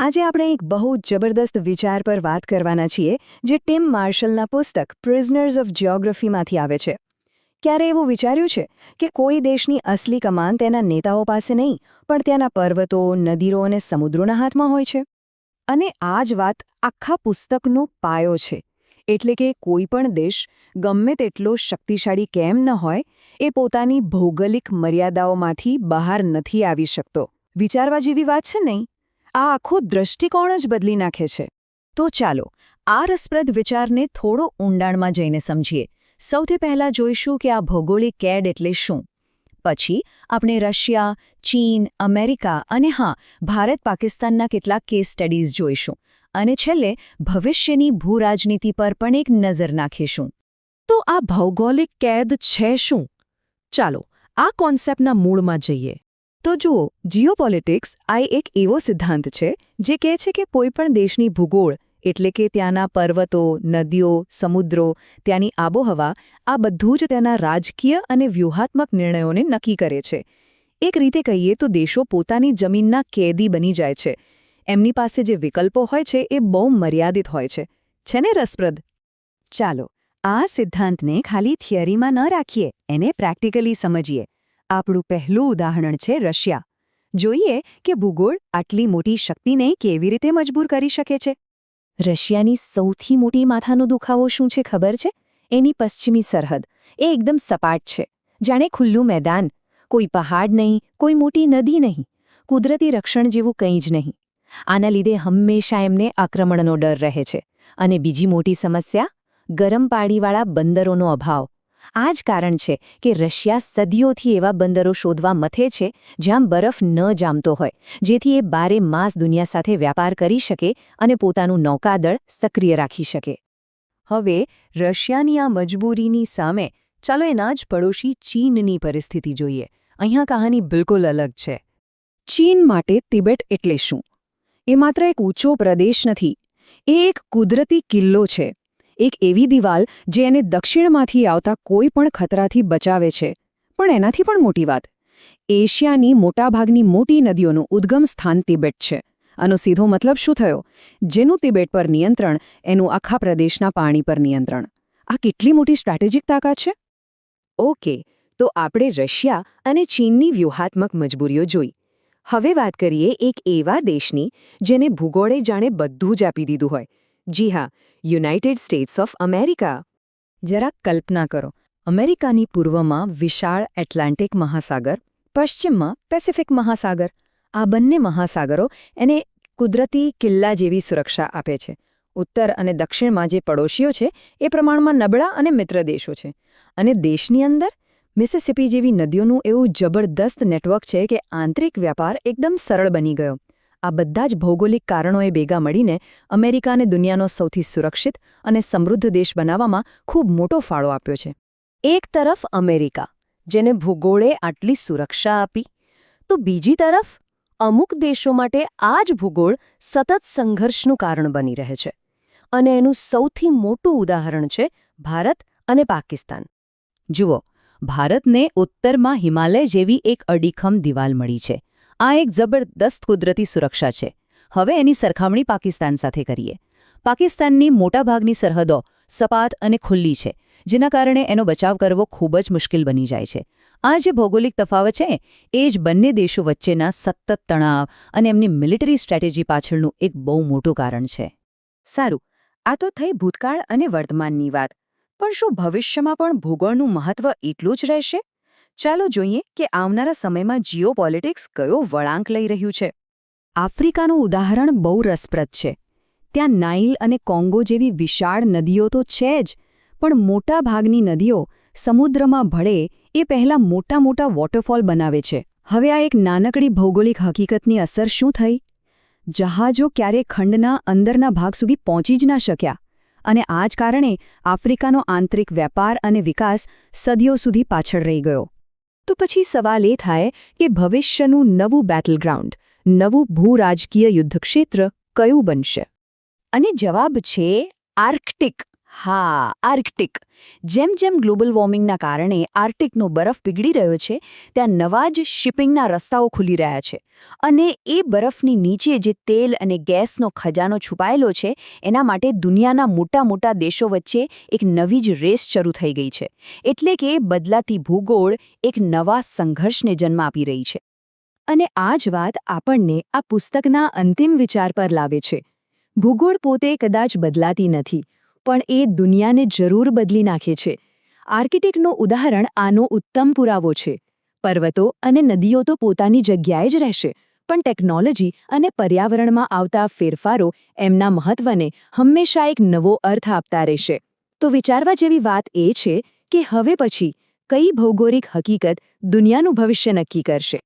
આજે આપણે એક બહુ જબરદસ્ત વિચાર પર વાત કરવાના છીએ જે ટિમ માર્શલના પુસ્તક પ્રિઝનર્સ ઓફ જિયોગ્રાફીમાંથી આવે છે. ક્યારે એવું વિચાર્યું છે કે કોઈ દેશની અસલી કમાન તેના નેતાઓ પાસે નહીં પણ ત્યાંના પર્વતો, નદીઓ અને સમુદ્રોના હાથમાં હોય છે? અને આ જ વાત આખા પુસ્તકનો પાયો છે. એટલે કે કોઈ પણ દેશ ગમે તેટલો શક્તિશાળી કેમ ન હોય, એ પોતાની ભૌગોલિક મર્યાદાઓમાંથી બહાર નથી આવી શકતો. વિચારવા જેવી વાત છે નહીં? આ આખો દૃષ્ટિકોણ જ બદલી નાખે છે. તો ચાલો આ રસપ્રદ વિચારને થોડો ઊંડાણમાં જઈને સમજીએ. સૌથી પહેલાં જોઈશું કે આ ભૌગોલિક કેડ એટલે શું. પછી આપણે રશિયા, ચીન, અમેરિકા અને ભારત પાકિસ્તાનના કેટલાક કેસ સ્ટડીઝ જોઈશું. અને છેલ્લે ભવિષ્યની ભૂરાજનીતિ પર પણ એક નજર નાખીશું. તો આ ભૌગોલિક કેદ છે શું? ચાલો આ કોન્સેપ્ટના મૂળમાં જઈએ. તો જુઓ, જીઓપોલિટિક્સ આ એક એવો સિદ્ધાંત છે જે કહે છે કે કોઈપણ દેશની ભૂગોળ એટલે કે ત્યાંના પર્વતો, નદીઓ, સમુદ્રો, ત્યાંની આબોહવા આ બધું જ તેના રાજકીય અને વ્યૂહાત્મક નિર્ણયોને નક્કી કરે છે. એક રીતે કહીએ તો દેશો પોતાની જમીનના કેદી બની જાય છે. એમની પાસે જે વિકલ્પો હોય છે એ બહુ મર્યાદિત હોય છે. છે ને રસપ્રદ? ચાલો આ સિદ્ધાંતને ખાલી થિયરીમાં ન રાખીએ, એને પ્રેક્ટિકલી સમજીએ. આપણું પહેલું ઉદાહરણ છે રશિયા. જોઈએ કે ભૂગોળ આટલી મોટી શક્તિને કેવી રીતે મજબૂર કરી શકે છે. રશિયાની સૌથી મોટી માથાનો દુખાવો શું છે ખબર છે? એની પશ્ચિમી સરહદ. એ એકદમ સપાટ છે, જાણે ખુલ્લું મેદાન. કોઈ પહાડ નહીં, કોઈ મોટી નદી નહીં, કુદરતી રક્ષણ જેવું કંઈ જ નહીં. આના લીધે હંમેશા એમને આક્રમણનો ડર રહે છે. અને બીજી મોટી સમસ્યા, ગરમ પાણીવાળા બંદરોનો અભાવ. આ જ કારણ છે કે રશિયા સદીઓથી એવા બંદરો શોધવા મથે છે જ્યાં બરફ ન જામતો હોય, જેથી એ બારે માસ દુનિયા સાથે વ્યાપાર કરી શકે અને પોતાનું નૌકાદળ સક્રિય રાખી શકે. હવે રશિયાની આ મજબૂરીની સામે ચાલો એના જ પડોશી ચીનની પરિસ્થિતિ જોઈએ. અહીંયા કહાની બિલકુલ અલગ છે. ચીન માટે તિબેટ એટલે શું? એ માત્ર એક ઊંચો પ્રદેશ નથી, એ એક કુદરતી કિલ્લો છે. એક એવી દિવાલ જે એને દક્ષિણમાંથી આવતા કોઈ પણ ખતરાથી બચાવે છે. પણ એનાથી પણ મોટી વાત, એશિયાની મોટાભાગની મોટી નદીઓનું ઉદ્ગમ સ્થાન તિબેટ છે. આનો સીધો મતલબ શું થયો? જેનું તિબેટ પર નિયંત્રણ, એનું આખા પ્રદેશના પાણી પર નિયંત્રણ. આ કેટલી મોટી સ્ટ્રેટેજિક તાકાત છે! ઓકે, તો આપણે રશિયા અને ચીનની વ્યૂહાત્મક મજબૂરીઓ જોઈ. હવે વાત કરીએ એક એવા દેશની જેને ભૂગોળે જાણે બધું જ આપી દીધું હોય. જી હા, યુનાઇટેડ સ્ટેટ્સ ઓફ અમેરિકા. જરાક કલ્પના કરો, અમેરિકાની પૂર્વમાં વિશાળ એટલાન્ટિક મહાસાગર, પશ્ચિમમાં પેસિફિક મહાસાગર. આ બંને મહાસાગરો એને કુદરતી કિલ્લા જેવી સુરક્ષા આપે છે. ઉત્તર અને દક્ષિણમાં જે પડોશીઓ છે એ પ્રમાણમાં નબળા અને મિત્ર દેશો છે. અને દેશની અંદર મિસિસિપી જેવી નદીઓનું એવું જબરદસ્ત નેટવર્ક છે કે આંતરિક વ્યાપાર એકદમ સરળ બની ગયો. આ બધા જ ભૌગોલિક કારણોએ ભેગા મળીને અમેરિકાને દુનિયાનો સૌથી સુરક્ષિત અને સમૃદ્ધ દેશ બનાવવામાં ખૂબ મોટો ફાળો આપ્યો છે. એક તરફ અમેરિકા, જેને ભૂગોળે આટલી સુરક્ષા આપી, તો બીજી તરફ અમુક દેશો માટે આ જ ભૂગોળ સતત સંઘર્ષનું કારણ બની રહે છે. અને એનું સૌથી મોટું ઉદાહરણ છે ભારત અને પાકિસ્તાન. જુઓ, ભારતને ઉત્તરમાં હિમાલય જેવી એક અડીખમ દિવાલ મળી છે. આ એક જબરદસ્ત કુદરતી સુરક્ષા છે. હવે એની સરખામણી પાકિસ્તાન સાથે કરીએ. પાકિસ્તાનની મોટાભાગની સરહદો સપાટ અને ખુલ્લી છે, જેના કારણે એનો બચાવ કરવો ખૂબ જ મુશ્કેલ બની જાય છે. આ જે ભૌગોલિક તફાવત છે એ જ બંને દેશો વચ્ચેના સતત તણાવ અને એમની મિલિટરી સ્ટ્રેટેજી પાછળનું એક બહુ મોટું કારણ છે. સારું, આ તો થઈ ભૂતકાળ અને વર્તમાનની વાત. પણ શું ભવિષ્યમાં પણ ભૂગોળનું મહત્વ એટલું જ રહેશે? ચાલો જોઈએ કે આવનારા સમયમાં જીઓપોલિટિક્સ કયો વળાંક લઈ રહ્યું છે. આફ્રિકાનું ઉદાહરણ બહુ રસપ્રદ છે. ત્યાં નાઇલ અને કોંગો જેવી વિશાળ નદીઓ તો છે જ, પણ મોટા ભાગની નદીઓ સમુદ્રમાં ભળે એ પહેલાં મોટા મોટા વોટરફોલ બનાવે છે. હવે આ એક નાનકડી ભૌગોલિક હકીકતની અસર શું થઈ? જહાજો ક્યારેય ખંડના અંદરના ભાગ સુધી પહોંચી જ ના શક્યા. અને આ જ કારણે આફ્રિકાનો આંતરિક વેપાર અને વિકાસ સદીઓ સુધી પાછળ રહી ગયો. તો પછી સવાલ એ થાય કે ભવિષ્યનું નવું બેટલગ્રાઉન્ડ, નવું ભૂરાજકીય યુદ્ધક્ષેત્ર કયું બનશે? અને જવાબ છે આર્કટિક. હા, આર્કટિક. જેમ જેમ ગ્લોબલ વોર્મિંગના કારણે આર્કટિકનો બરફ પીગળી રહ્યો છે, ત્યાં નવા જ શિપિંગના રસ્તાઓ ખુલી રહ્યા છે. અને એ બરફની નીચે જે તેલ અને ગેસનો ખજાનો છુપાયેલો છે, એના માટે દુનિયાના મોટા મોટા દેશો વચ્ચે એક નવી જ રેસ શરૂ થઈ ગઈ છે. એટલે કે બદલાતી ભૂગોળ એક નવા સંઘર્ષને જન્મ આપી રહી છે. અને આ જ વાત આપણને આ પુસ્તકના અંતિમ વિચાર પર લાવે છે. ભૂગોળ પોતે કદાચ બદલાતી નથી, પણ એ દુનિયાને જરૂર બદલી નાખે છે. આર્કિટેક્ટનું ઉદાહરણ આનો ઉત્તમ પુરાવો છે. પર્વતો અને નદીઓ તો પોતાની જગ્યાએ જ રહેશે, પણ ટેકનોલોજી અને પર્યાવરણમાં આવતા ફેરફારો એમના મહત્વને હંમેશા એક નવો અર્થ આપતા રહેશે. તો વિચારવા જેવી વાત એ છે કે હવે પછી કઈ ભૌગોલિક હકીકત દુનિયાનું ભવિષ્ય નક્કી કરશે.